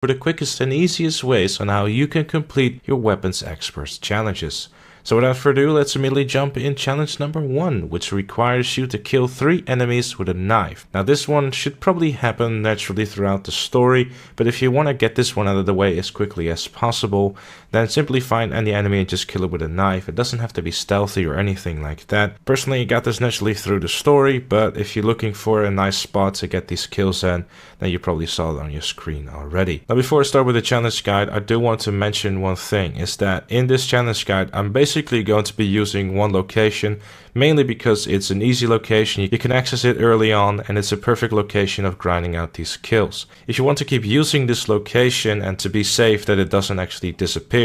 for the quickest and easiest ways on how you can complete your Weapons Experts challenges. So without further ado, let's immediately jump in challenge number 1, which requires you to kill 3 enemies with a knife. Now this one should probably happen naturally throughout the story, but if you want to get this one out of the way as quickly as possible, then simply find any enemy and just kill it with a knife. It doesn't have to be stealthy or anything like that. Personally, I got this naturally through the story, but if you're looking for a nice spot to get these kills in, then you probably saw it on your screen already. Now before I start with the challenge guide, I do want to mention one thing, is that in this challenge guide, I'm basically going to be using one location, mainly because it's an easy location, you can access it early on, and it's a perfect location of grinding out these kills. If you want to keep using this location and to be safe that it doesn't actually disappear,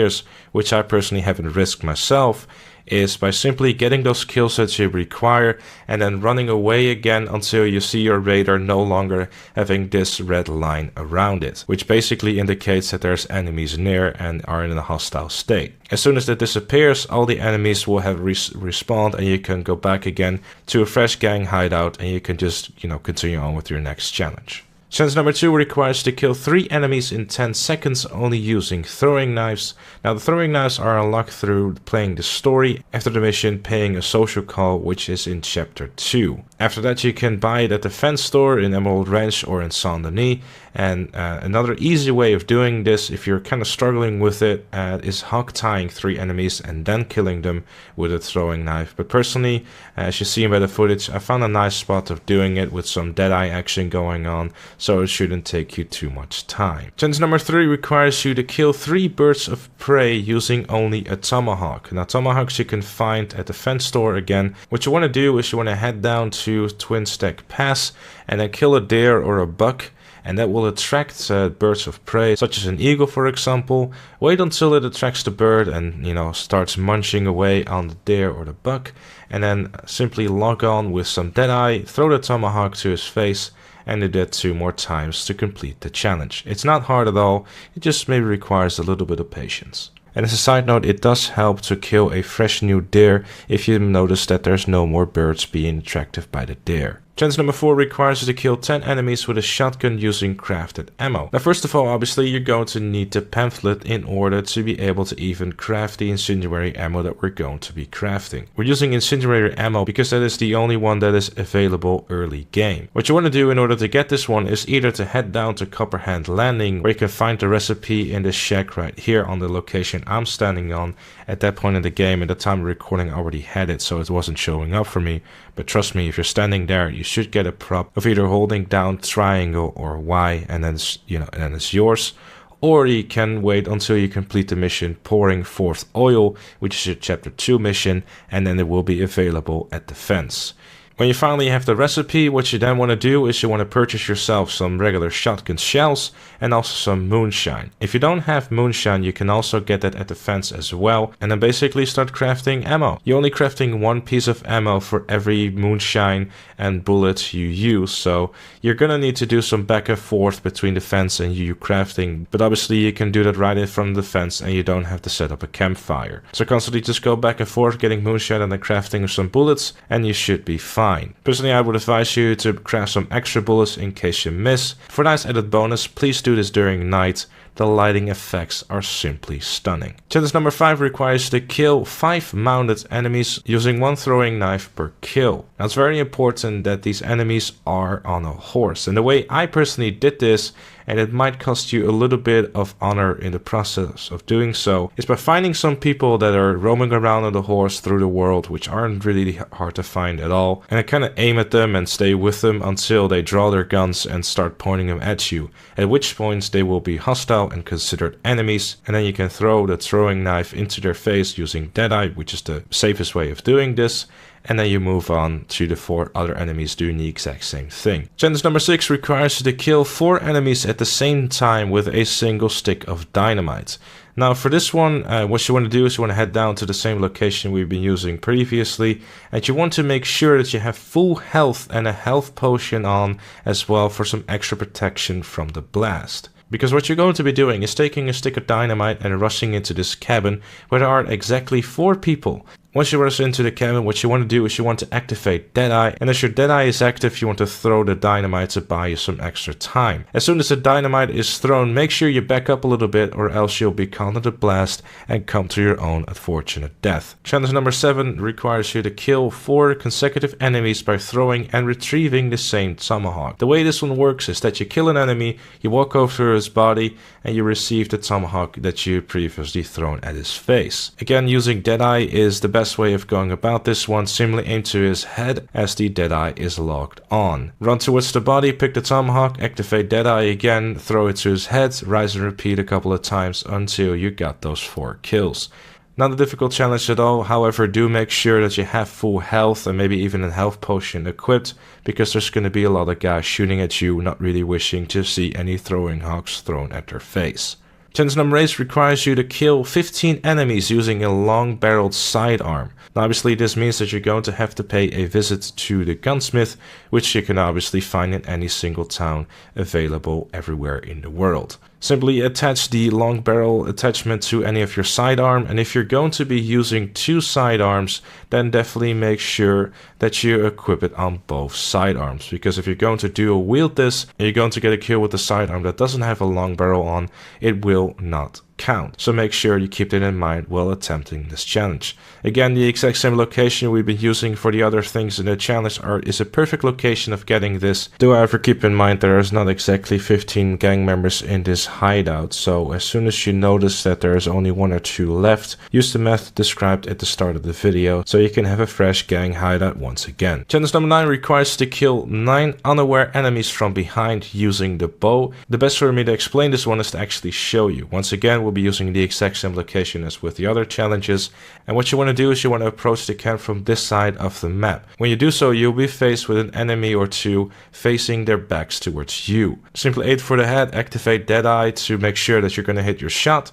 which I personally haven't risked myself, is by simply getting those kills that you require and then running away again until you see your radar no longer having this red line around it, which basically indicates that there's enemies near and are in a hostile state. As soon as that disappears, all the enemies will have respawned and you can go back again to a fresh gang hideout and you can just, continue on with your next challenge. Challenge number 2 requires you to kill 3 enemies in 10 seconds only using throwing knives. Now the throwing knives are unlocked through playing the story after the mission Paying a Social Call, which is in chapter 2. After that you can buy it at the fence store in Emerald Ranch or in Saint Denis. And another easy way of doing this, if you're kind of struggling with it, is hog tying 3 enemies and then killing them with a throwing knife. But personally, as you see by the footage, I found a nice spot of doing it with some deadeye action going on, so it shouldn't take you too much time. Challenge number 3 requires you to kill 3 birds of prey using only a tomahawk. Now tomahawks you can find at the fence store again. What you want to do is you want to head down to Twin Stack Pass and then kill a deer or a buck, and that will attract birds of prey, such as an eagle for example. Wait until it attracts the bird and starts munching away on the deer or the buck, and then simply log on with some deadeye, throw the tomahawk to his face, and do that 2 more times to complete the challenge. It's not hard at all, it just maybe requires a little bit of patience. And as a side note, it does help to kill a fresh new deer if you notice that there's no more birds being attracted by the deer. Challenge number 4 requires you to kill 10 enemies with a shotgun using crafted ammo. Now first of all, obviously you're going to need the pamphlet in order to be able to even craft the incendiary ammo that we're going to be crafting. We're using incendiary ammo because that is the only one that is available early game. What you want to do in order to get this one is either to head down to Copperhand Landing, where you can find the recipe in the shack right here on the location I'm standing on. At that point in the game, at the time of recording, I already had it, so it wasn't showing up for me. But trust me, if you're standing there, you should get a prop of either holding down triangle or Y, and then it's yours. Or you can wait until you complete the mission Pouring Forth Oil, which is your chapter 2 mission, and then it will be available at the fence. When you finally have the recipe, what you then want to do is you want to purchase yourself some regular shotgun shells and also some moonshine. If you don't have moonshine, you can also get that at the fence as well, and then basically start crafting ammo. You're only crafting 1 piece of ammo for every moonshine and bullet you use, so you're gonna need to do some back and forth between the fence and you crafting, but obviously you can do that right in front of the fence and you don't have to set up a campfire. So constantly just go back and forth getting moonshine and then crafting some bullets and you should be fine. Personally, I would advise you to craft some extra bullets in case you miss. For a nice added bonus, please do this during night. The lighting effects are simply stunning. Challenge number 5 requires you to kill 5 mounted enemies using 1 throwing knife per kill. Now it's very important that these enemies are on a horse, and the way I personally did this, and it might cost you a little bit of honor in the process of doing so, is by finding some people that are roaming around on the horse through the world, which aren't really hard to find at all, and I kind of aim at them and stay with them until they draw their guns and start pointing them at you, at which points they will be hostile and considered enemies, and then you can throw the throwing knife into their face using deadeye, which is the safest way of doing this, and then you move on to the 4 other enemies doing the exact same thing. Challenge number 6 requires you to kill 4 enemies at the same time with a single stick of dynamite. Now for this one, what you want to do is you want to head down to the same location we've been using previously, and you want to make sure that you have full health and a health potion on as well for some extra protection from the blast. Because what you're going to be doing is taking a stick of dynamite and rushing into this cabin where there are exactly 4 people. Once you rush into the cabin, what you want to do is you want to activate Deadeye, and as your Deadeye is active, you want to throw the dynamite to buy you some extra time. As soon as the dynamite is thrown, make sure you back up a little bit or else you'll be caught in the blast and come to your own unfortunate death. Challenge number 7 requires you to kill 4 consecutive enemies by throwing and retrieving the same tomahawk. The way this one works is that you kill an enemy, you walk over to his body, and you receive the tomahawk that you previously thrown at his face. Again, using Deadeye is the best way of going about this one. Simply aim to his head as the Deadeye is locked on. Run towards the body, pick the tomahawk, activate Deadeye again, throw it to his head, rise and repeat a couple of times until you got those 4 kills. Not a difficult challenge at all, however do make sure that you have full health and maybe even a health potion equipped, because there's going to be a lot of guys shooting at you, not really wishing to see any throwing hawks thrown at their face. Challenge number 8 requires you to kill 15 enemies using a long-barreled sidearm. Now obviously this means that you're going to have to pay a visit to the gunsmith, which you can obviously find in any single town available everywhere in the world. Simply attach the long barrel attachment to any of your sidearm, and if you're going to be using 2 sidearms, then definitely make sure that you equip it on both sidearms, because if you're going to dual wield this and you're going to get a kill with the sidearm that doesn't have a long barrel on, it will not count. So make sure you keep that in mind while attempting this challenge. Again, the exact same location we've been using for the other things in the challenge is a perfect location of getting this. Do however keep in mind there is not exactly 15 gang members in this hideout, so as soon as you notice that there is only 1 or 2 left, use the method described at the start of the video so you can have a fresh gang hideout once again. Challenge number 9 requires you to kill 9 unaware enemies from behind using the bow. The best way for me to explain this one is to actually show you. Once again, we'll be using the exact same location as with the other challenges, and what you want to do is you want to approach the camp from this side of the map. When you do so, you'll be faced with an enemy or 2 facing their backs towards you. Simply aim for the head, activate Deadeye to make sure that you're going to hit your shot,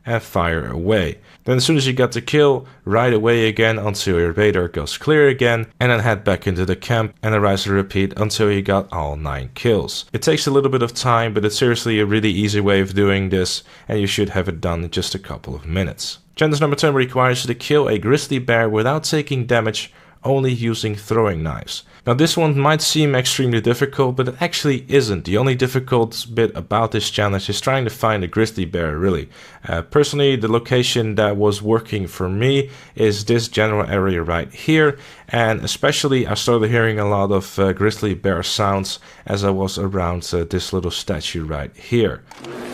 and fire away. Then as soon as you got the kill, ride away again until your radar goes clear again, and then head back into the camp and then rise and repeat until you got all 9 kills. It takes a little bit of time, but it's seriously a really easy way of doing this, and you should have it done in just a couple of minutes. Challenge number 10 requires you to kill a grizzly bear without taking damage, only using throwing knives. Now this one might seem extremely difficult, but it actually isn't. The only difficult bit about this challenge is trying to find a grizzly bear, really. Personally, the location that was working for me is this general area right here, and especially I started hearing a lot of grizzly bear sounds as I was around this little statue right here.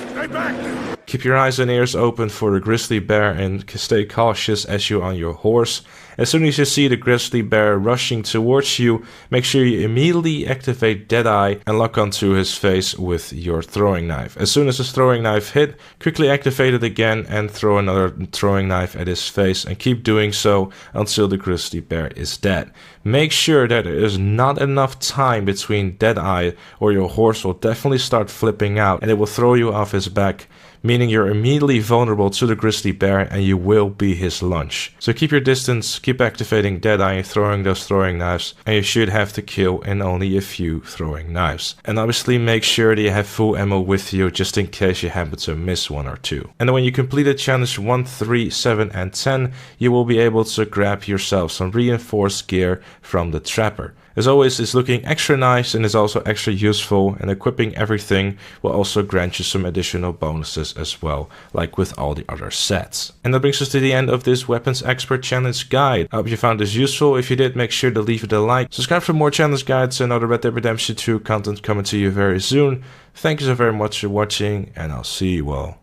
Stay back! Keep your eyes and ears open for the grizzly bear and stay cautious as you're on your horse. As soon as you see the grizzly bear rushing towards you, make sure you immediately activate Deadeye and lock onto his face with your throwing knife. As soon as his throwing knife hit, quickly activate it again and throw another throwing knife at his face, and keep doing so until the grizzly bear is dead. Make sure that there is not enough time between Deadeye, or your horse will definitely start flipping out and it will throw you off his back, meaning you're immediately vulnerable to the grizzly bear and you will be his lunch. So keep your distance, keep activating Deadeye and throwing those throwing knives, and you should have to kill in only a few throwing knives. And obviously make sure that you have full ammo with you just in case you happen to miss 1 or 2. And then when you completed challenge 1, 3, 7 and 10, you will be able to grab yourself some reinforced gear from the trapper. As always, it's looking extra nice and is also extra useful, and equipping everything will also grant you some additional bonuses as well, like with all the other sets. And that brings us to the end of this Weapons Expert Challenge guide. I hope you found this useful. If you did, make sure to leave it a like. Subscribe for more challenge guides and other Red Dead Redemption 2 content coming to you very soon. Thank you so very much for watching, and I'll see you all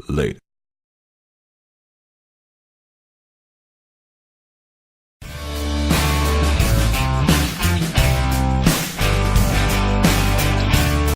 later.